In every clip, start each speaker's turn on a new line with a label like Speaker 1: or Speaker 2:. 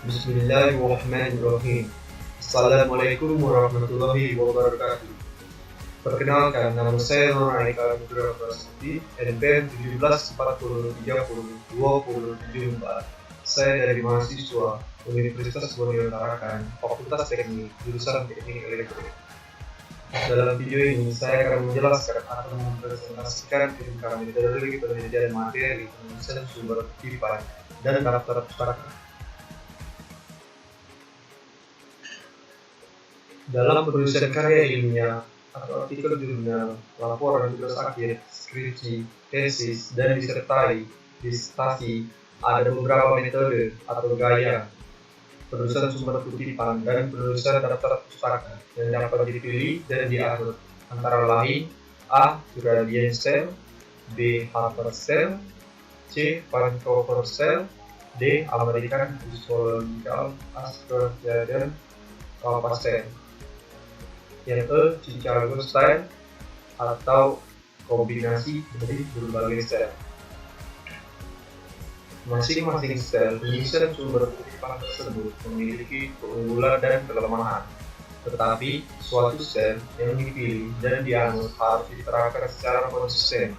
Speaker 1: Bismillahirrahmanirrahim. Assalamualaikum warahmatullahi wabarakatuh. Perkenalkan, nama saya Nona Eka Nugra Prasuti, NPM 17403024. Saya dari mahasiswa Universitas Borneo Tarakan, Fakultas Teknik, jurusan Teknik Elektronik. Dalam video ini, saya akan menjelaskan atau mempresentasikan tentang metodologi penelitian materi, penulisan sumber kutipan, dan daftar pustaka. Dalam penulisan karya ilmiah atau artikel jurnal, laporan tugas akhir, skripsi, tesis, dan disertasi, ada beberapa metode atau gaya penulisan sumber kutipan dan penulisan daftar pustaka yang dapat dipilih dan diatur, antara lain A. Gradient cell, B. Harper cell, C. Vancouver cell, D. American Physiological Association Compass cell, yang E. Chicago style atau kombinasi dari berbagai sel. Masing-masing sel penyusun sumber kutipan tersebut memiliki keunggulan dan kelemahan, tetapi suatu sel yang dipilih dan dianut harus diterapkan secara konsisten.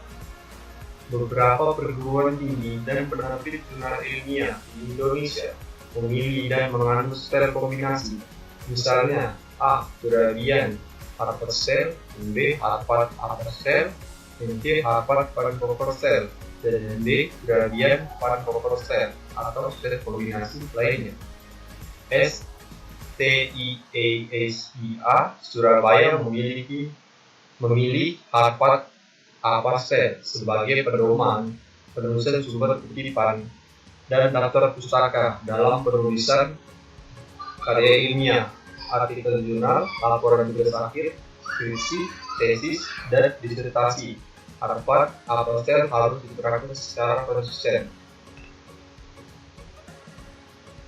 Speaker 1: Beberapa perguruan tinggi dan penerbit jurnal ilmiah di Indonesia memilih dan menganut sel kombinasi, misalnya A. Gradient Harper cell, B. Harvard Harper cell, C. Harvard Vancouver cell, dan D. Gradient Vancouver cell atau sel kombinasi lainnya. STIASIA Surabaya memilih Harvard Harper cell sebagai pedoman penulisan sumber kutipan dan daftar pustaka dalam penulisan karya ilmiah, artikel jurnal, laporan tugas akhir, skripsi, tesis, dan disertasi. Harvard Harper cell harus diterapkan secara konsisten.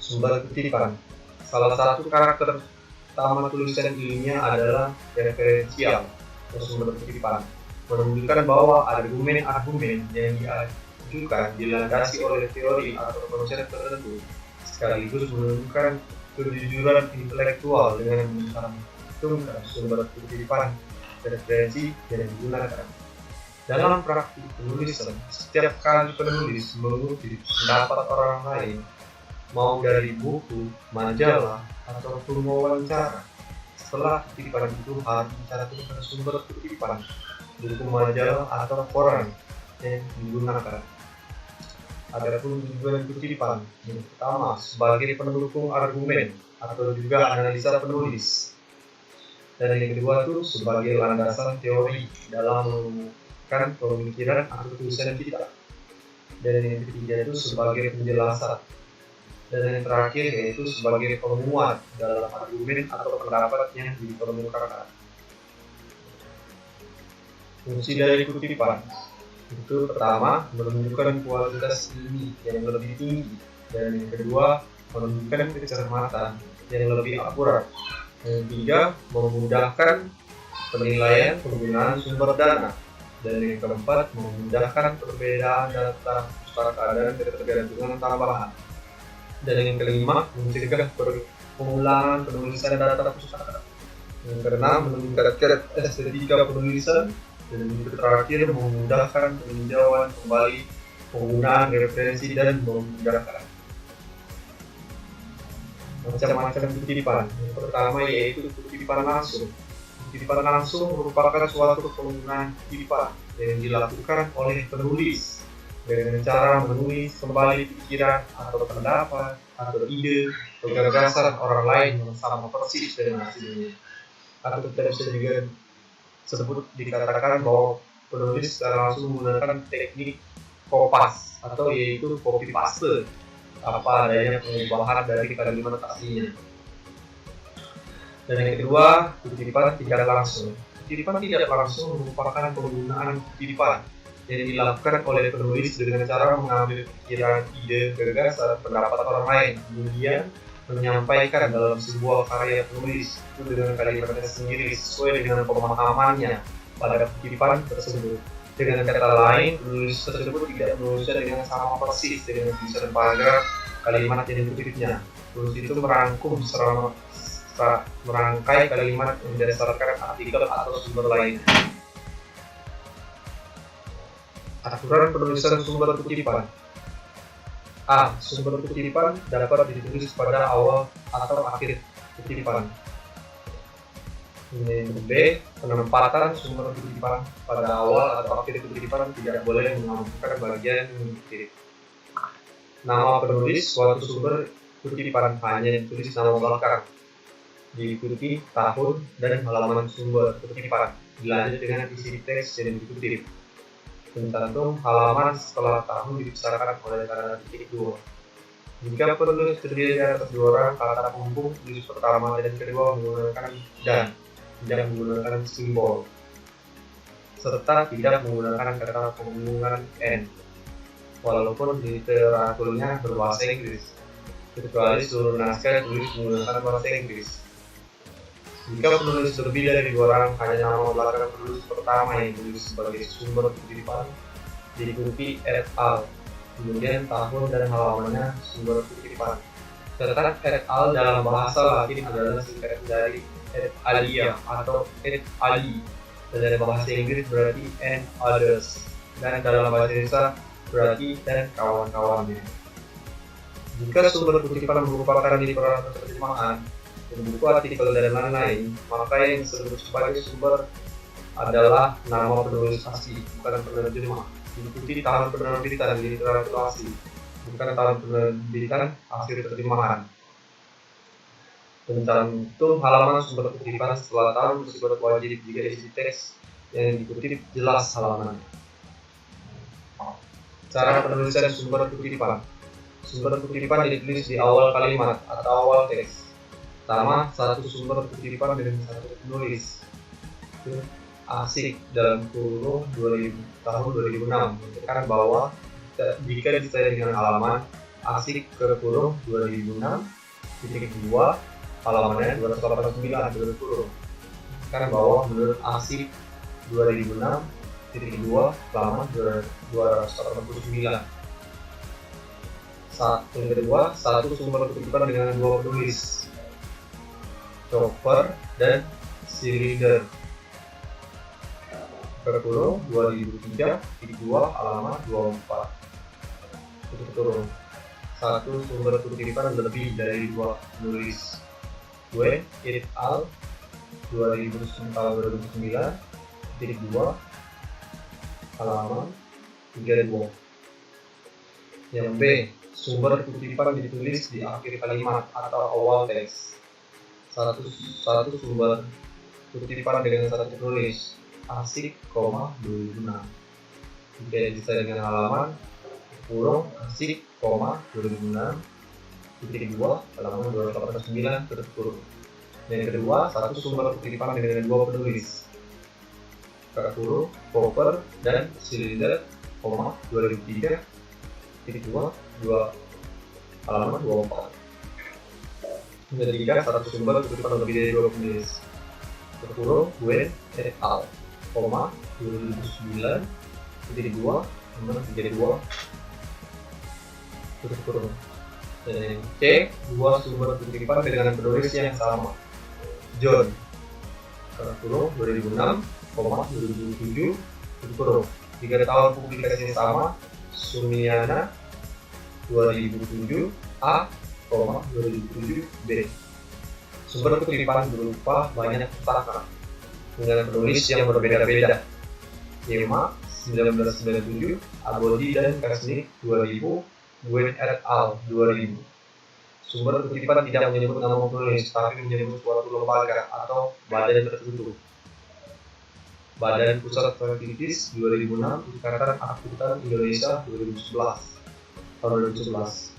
Speaker 1: Sumber kutipan. Salah satu karakter utama tulisan ilmiah adalah referensial atau sumber kutipan, menunjukkan bahwa argumen-argumen yang diajukan dilandasi oleh teori atau konsep tertentu, sekaligus menunjukkan kejujuran intelektual dengan mencantumkan sumber kutipan referensi yang digunakan. Dalam praktik penulisan, setiap kali penulis mengutip pendapat orang lain, mau dari buku, majalah, ataupun wawancara, setelah kutipan itu harus mencantumkan sumber kutipan, buku, majalah, atau koran yang digunakan. Adapun tujuan kutipan, yang pertama sebagai pendukung argumen atau juga analisa penulis, dan yang kedua itu sebagai landasan teori dalam menemukan pemikiran atau tulisan kita, dan yang ketiga itu sebagai penjelasan, dan yang terakhir yaitu sebagai penguat dalam argumen atau pendapat yang dikemukakan. Fungsi dari kutipan itu pertama, menunjukkan kualitas ilmiah yang lebih tinggi, dan yang kedua, menunjukkan kecermatan yang lebih akurat, yang ketiga, memudahkan penilaian penggunaan sumber dana, dan yang keempat, memudahkan perbedaan data pustaka dan ketergantungan tambahan, dan yang kelima, mencegah pengulangan penulisan data pustaka, yang keenam, meningkatkan estetika penulisan, dan yang terakhir memudahkan peninjauan kembali penggunaan referensi dan memudahkan macam-macam kutipan. Yang pertama yaitu kutipan langsung. Kutipan langsung merupakan suatu penggunaan kutipan yang dilakukan oleh penulis dengan cara menulis kembali pikiran atau pendapat atau ide atau gagasan orang lain yang sama persis dengan hasilnya. Atau kita bisa juga dikatakan bahwa penulis secara langsung menggunakan teknik kopas atau yaitu copy paste apa adanya pengubahan dari kalimat aslinya. Dan yang kedua, kutipan tidak langsung. Kutipan tidak langsung merupakan penggunaan kutipan yang dilakukan oleh penulis dengan cara mengambil pikiran, ide, gagasan, pendapat orang lain, kemudian menyampaikan dalam sebuah karya penulis itu dengan kalimatnya sendiri sesuai dengan pemahamannya pada kutipan tersebut. Dengan kata lain, penulis tersebut tidak menulisnya dengan sama persis dengan tulisan paragraf kalimat yang dikutipnya. Tulis itu merangkai kalimat yang berdasarkan artikel atau sumber lainnya. Aturan penulisan sumber kutipan. A. Sumber kutipan dapat ditulis pada awal atau akhir kutipan. B. Penempatan sumber kutipan pada awal atau akhir kutipan tidak boleh mengampungkan bagian yang dikutip. Nama penulis suatu sumber kutipan hanya ditulis nama belakang, diikuti tahun dan halaman sumber kutipan, dilanjut dengan isi teks yang dikutip. Tentu halaman setelah tahun dibesarkan oleh tanda titik 2. Jika penulis terdiri dari atas 2 orang, kata penghubung tulis pertama dan kedua menggunakan dan, tidak menggunakan simbol, serta tidak menggunakan kata penghubungan N, walaupun literaturnya berbahasa Inggris, kecuali seluruh naskah tulis menggunakan bahasa Inggris. Jika penulis lebih dari 2 orang, hanya nama belakang penulis pertama yang ditulis sebagai sumber kutipan, diikuti et al. Kemudian tahun dan halamannya sumber kutipan. Catatan et al dalam bahasa Latin adalah singkatan dari et alia atau et ali, dan dalam bahasa Inggris berarti and others, dan dalam bahasa Indonesia berarti dan kawan-kawannya. Jika sumber kutipan merupakan di peralatan terjemahan, buku artikel dan lain-lain, maka yang disebut sebagai sumber adalah nama penulis asli, bukan penerjemah. Diikuti tahun penerbitan literatur asli, bukan tahun penerbitan hasil terjemahan. Pencantum halaman sumber kutipan setelah tahun bersifat wajib jika isi teks yang dikutip jelas halamannya. Cara penulisan sumber kutipan. Sumber kutipan ditulis di awal kalimat atau awal teks. Pertama, satu sumber kutipan dengan satu penulis. Asik dalam kurung tahun 2006 menunjukkan bahwa jika disertai dengan halaman asik ke kurung 2006 titik 2 halamannya 289 tutup kurung. Karena bahwa menurut asik 2006 titik 2 halaman 289. Yang kedua, satu sumber kutipan dengan 2 penulis, chopper dan silinder. Kurung 2003 titik 2 halaman 24 tutup kurung. Satu sumber kutipan lebih dari 2 penulis. Wen et al 2009 titik 2 halaman 32. Yang B, sumber kutipan ditulis di akhir kalimat atau awal teks. Satu sumber kutipan dengan satu penulis, asik, 2006. Jika disertai dengan halaman kurung asik, 2006 titik 2 halaman 289 tutup kurung. Yang kedua, satu sumber kutipan dengan 2 penulis, kurung, popper dan silinder, 2003 titik 2 halaman 24. Yang ketiga, satu sumber kutipan lebih dari 2 penulis, kurung, Wen et al, 2009 titik 2 halaman 32 tutup kurung. Dan C, 2 sumber kutipan dengan penulis yang sama. John, kurung 2006, 2007 tutup kurung. 3 tahun publikasinya sama. Sumiana 2007 A, 2007 B. Sumber kutipan berupa banyak pustaka dengan penulis yang berbeda-beda. Yema 1997, Abodi dan Kasnik 2000, Gwen et al 2000. Sumber kutipan tidak menyebut nama penulis, tapi menyebut suatu lembaga atau badan tertentu. Badan Pusat Statistiks 2006, Ikatan Akuntan Indonesia 2011, tahun 2011,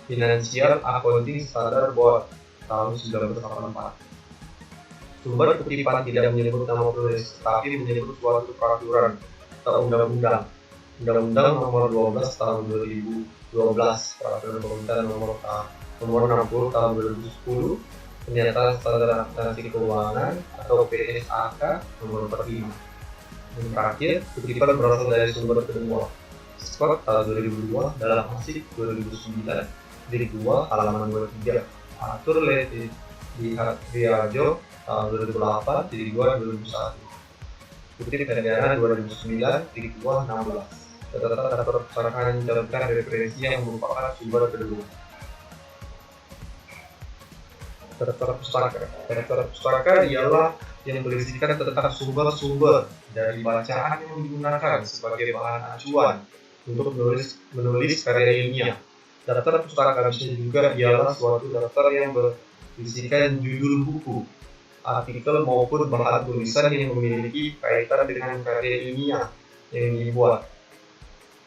Speaker 1: Financial Accounting Standard Board tahun 1984. Sumber kutipan tidak menyebut nama penulis, tapi menyebut suatu peraturan atau undang-undang. Undang-Undang Nomor 12 Tahun 2012, Peraturan Pemerintah Nomor 60 Tahun 2010, Pernyataan Standar Transaksi Keuangan atau PSAK Nomor 45. Yang terakhir, kutipan berasal dari sumber kedua, Scott tahun 2002 dalam Asik 2009 jilid 2 halaman 23. Atur di Hardiarjo tahun 2008 jilid 2 2001. Kutip Hendana 2009 jilid 2 16. Catatan daftar perpustakaan mencantumkan referensi yang merupakan sumber kedua. Daftar pustaka ialah yang berisikan tentang sumber-sumber dari bacaan yang digunakan sebagai bahan acuan untuk menulis karya ilmiah. Daftar pustaka bisa juga ialah suatu daftar yang berisikan judul buku, artikel maupun bahan tulisan yang memiliki kaitan dengan karya ilmiah yang dibuat.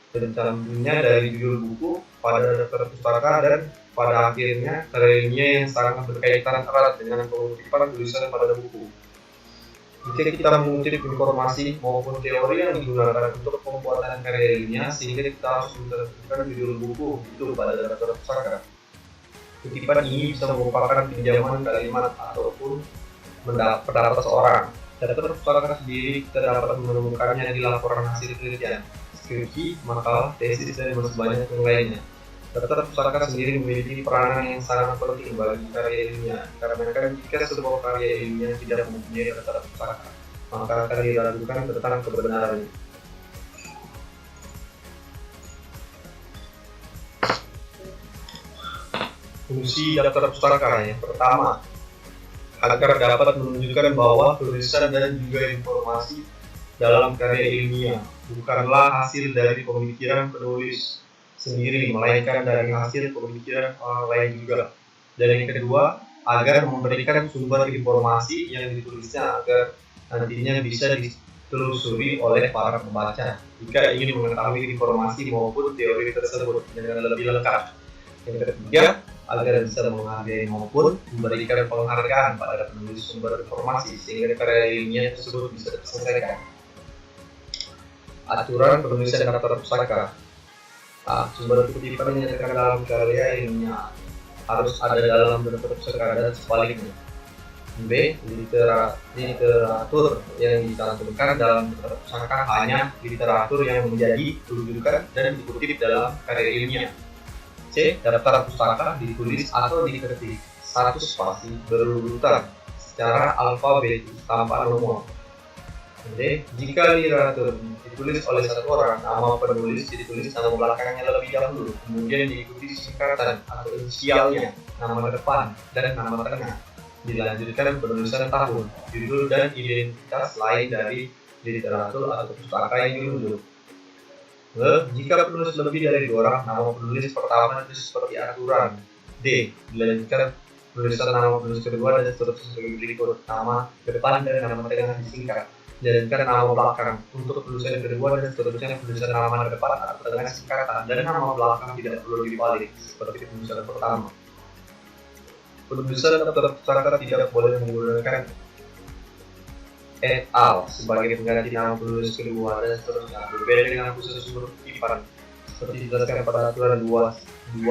Speaker 1: Tercantumnya dari judul buku pada daftar pustaka dan pada akhirnya karya ilmiah yang sangat berkaitan erat dengan pengutipan tulisan pada buku. Jika kita mengutip informasi maupun teori yang digunakan untuk pembuatan karya ilmiah, sehingga kita harus menentukan judul buku itu pada daftar pustaka. Kutipan ini bisa merupakan pinjaman kalimat ataupun pendapat seorang. Daftar pustaka sendiri kita dapat menemukannya di laporan hasil penelitian, skripsi, makalah, tesis, dan masih banyak yang lainnya. Daftar pustaka sendiri memiliki peranan yang sangat penting bagi karya ilmiah, karena jika sebuah karya ilmiah tidak mempunyai daftar pustaka, maka akan diragukan tentang kebenarannya. Fungsi daftar pustaka yang pertama, agar dapat menunjukkan bahwa tulisan dan juga informasi dalam karya ilmiah bukanlah hasil dari pemikiran penulis sendiri, melainkan dari hasil pemikiran orang lain juga. Dan yang kedua, agar memberikan sumber informasi yang ditulisnya agar nantinya bisa ditelusuri oleh para pembaca jika ingin mengetahui informasi maupun teori tersebut dengan lebih lengkap. Yang ketiga, agar bisa menghargai maupun memberikan penghargaan pada penulis sumber informasi sehingga karya ilmiah tersebut bisa diselesaikan. Aturan penulisan daftar pustaka. Sumber kutipan yang dinyatakan dalam karya ilmiah harus ada dalam daftar pustaka dan sebaliknya. B. Literatur yang dicantumkan dalam daftar pustaka hanya literatur yang menjadi rujukan dan dikutip dalam karya ilmiah. C. Daftar pustaka ditulis atau diketik satu spasi berurutan secara alfabetis tanpa nomor. D. Jika literatur ditulis oleh satu orang, nama penulis ditulis nama belakangnya lebih dahulu, kemudian diikuti singkatan atau inisialnya, nama depan, dan nama tengah. Dilanjutkan penulisan tahun, judul, dan identitas lain dari literatur atau pustaka yang dirujuk. Jika penulis lebih dari 2 orang, nama penulis pertama itu seperti aturan. D. Dilanjutkan penulisan nama penulis kedua dan seterusnya sebagai berikut. Nama depan dan nama tengah disingkat. Dilanjutkan nama belakang untuk penulisan kedua dan seterusnya penulisan nama depan atau tengah singkatan dan nama belakang tidak perlu dibalik seperti penulisan pertama. Penulisan daftar pustaka tidak boleh menggunakan et al sebagai pengganti nama penulis kedua dan seterusnya. Berbeda dengan khusus sumber kutipan seperti dijelaskan pada aturan 2.1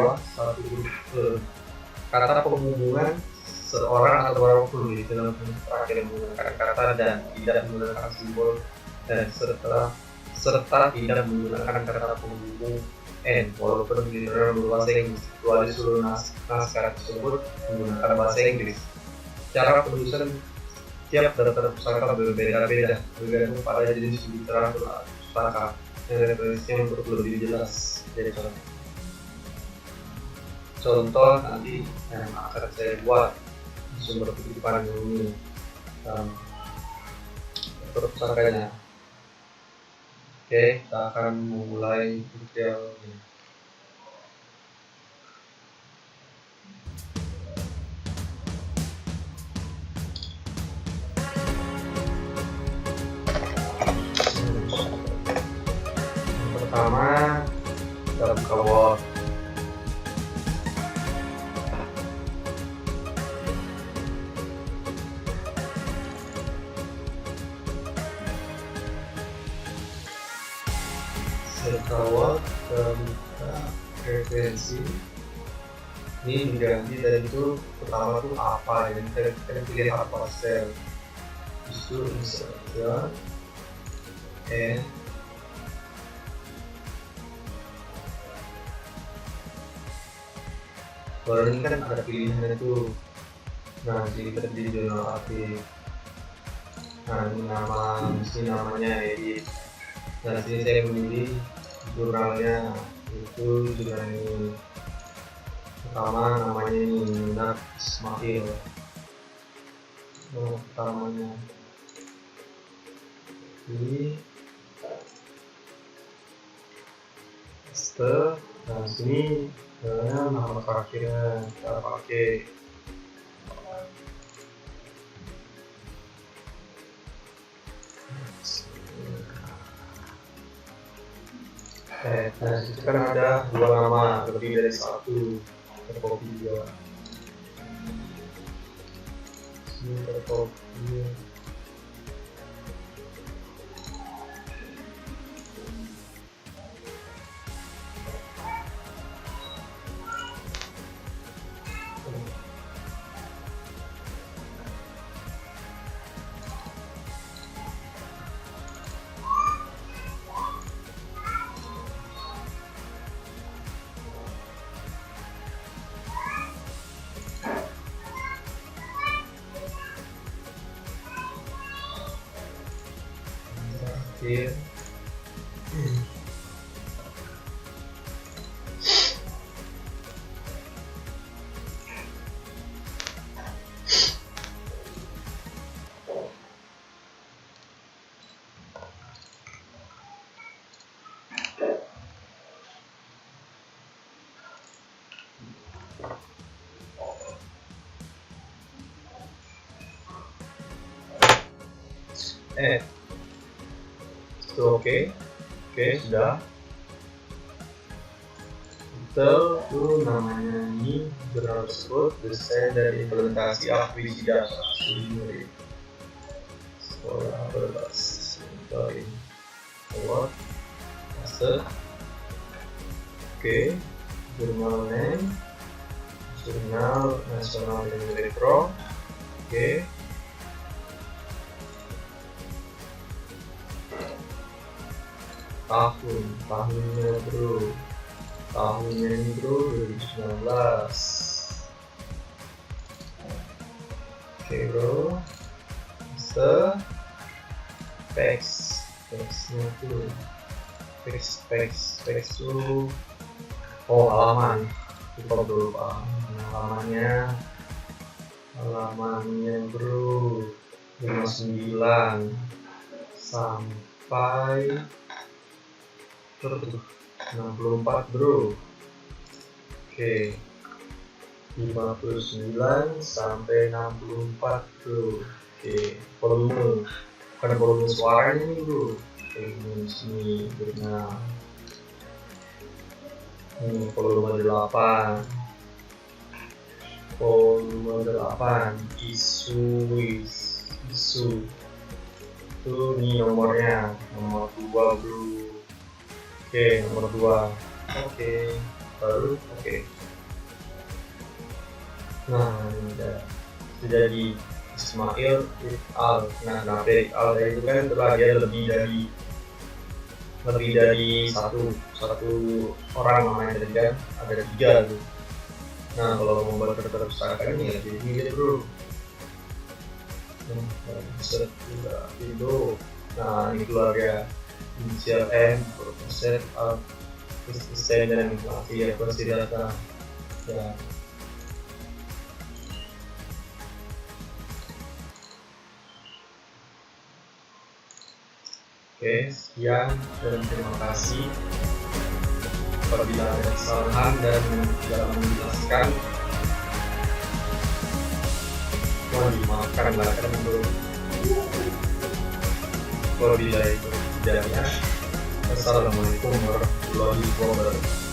Speaker 1: kata penghubungan seorang atau orang penulis dalam terakhir menggunakan kata dan tidak menggunakan simbol dan serta tidak menggunakan kata penghubung n walaupun di dalam bahasa Inggris, kecuali seluruh naskah tersebut menggunakan bahasa Inggris. Cara penulisan tiap daftar pustaka berbeda-beda bergantung pada jenis literatur pustaka yang referensinya untuk lebih jelas. Jadi contoh nanti yang akan saya buat sumber kutipan ini pustakanya. Oke, kita akan mulai tutorialnya. Pertama, kita buka Word. Word dan referensi ini diganti dari itu pertama tuh apa ya, kita pilih apa sel itu insert and Kalau ini kan ada pilihan itu. Nah, jadi kita di jurnal aktif. Nah, ini namanya edit. Nah, sini saya memilih jurnalnya, itu jurnal ini. Pertama namanya ini Munaf Ismail. Pertamanya ini paste. Nah, sini nama karakternya kita pakai. Nah, itu kan ada dua nama, lebih dari satu. Kita copy dia. Sini kita copy. Here. Itu oke, sudah. Itu namanya ini jurnal tersebut desain dan implementasi akuisisi data sekolah berbasis forward master. Oke, jurnal name, jurnal nasional dan elektro. Oke. Tahunnya bro, tahunnya ini bro 2019. Oke bro, specsnya tuh specs tuh halaman. Lupa bro, halamannya bro 59 sampai 64 bro. Oke, 59 sampai 64 bro. Oke, volume, bukan volume suaranya nih bro. Oke, ini sini jurnal. Ini volume 8. Isu itu nih nomornya, nomor 2 bro. Oke, nomor 2. Oke, baru oke. Nah, ini udah jadi Ismail et al. Nah, et al itu kan telah dia lebih dari satu orang namanya tadi kan ada 3 tuh. Nah, kalau mau buat terus-terusan ya jadi bro. Bisa juga Indo. Nah, ini keluarga inisial M, proses desain dan inflasi ya, data ya. Oke, sekian dan terima kasih. Apabila ada kesalahan dan dalam menjelaskan, mohon dimaafkan lah karena belum. Wabillahi taufiq. Assalamualaikum warahmatullahi wabarakatuh.